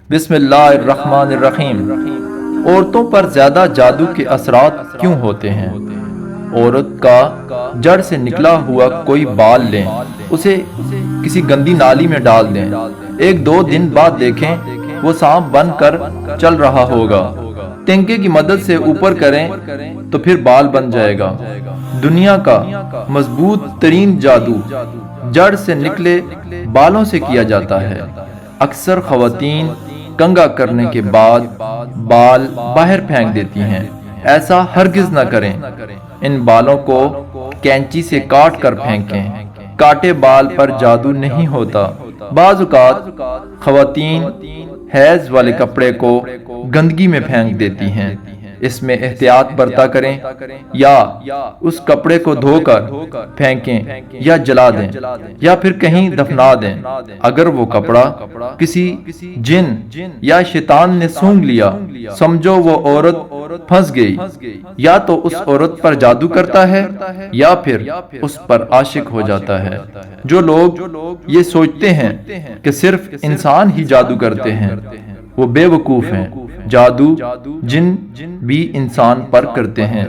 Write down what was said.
بسم اللہ الرحمن الرحیم۔ عورتوں پر زیادہ جادو کے اثرات کیوں ہوتے ہیں؟ عورت کا جڑ سے نکلا ہوا کوئی بال لیں، اسے کسی گندی نالی میں ڈال دیں، ایک دو دن بعد دیکھیں وہ سانپ بن کر چل رہا ہوگا۔ ٹینکے کی مدد سے اوپر کریں تو پھر بال بن جائے گا۔ دنیا کا مضبوط ترین جادو جڑ سے نکلے بالوں سے کیا جاتا ہے۔ اکثر خواتین کنگھا کرنے کے بعد بال باہر پھینک دیتی ہیں، ایسا ہرگز نہ کریں۔ ان بالوں کو کینچی سے کاٹ کر پھینکیں، کاٹے بال پر جادو نہیں ہوتا۔ بعض اوقات خواتین حیض والے کپڑے کو گندگی میں پھینک دیتی ہیں، اس میں احتیاط برتا کریں، یا اس کپڑے کو دھو کر پھینکیں یا جلا دیں یا پھر کہیں دفنا دیں۔ اگر وہ کپڑا کسی جن یا شیطان نے سونگھ لیا، سمجھو وہ عورت پھنس گئی، یا تو اس عورت پر جادو کرتا ہے یا پھر اس پر عاشق ہو جاتا ہے۔ جو لوگ یہ سوچتے ہیں کہ صرف انسان ہی جادو کرتے ہیں، وہ بے وقوف ہیں۔ جادو جن بھی انسان پر کرتے ہیں۔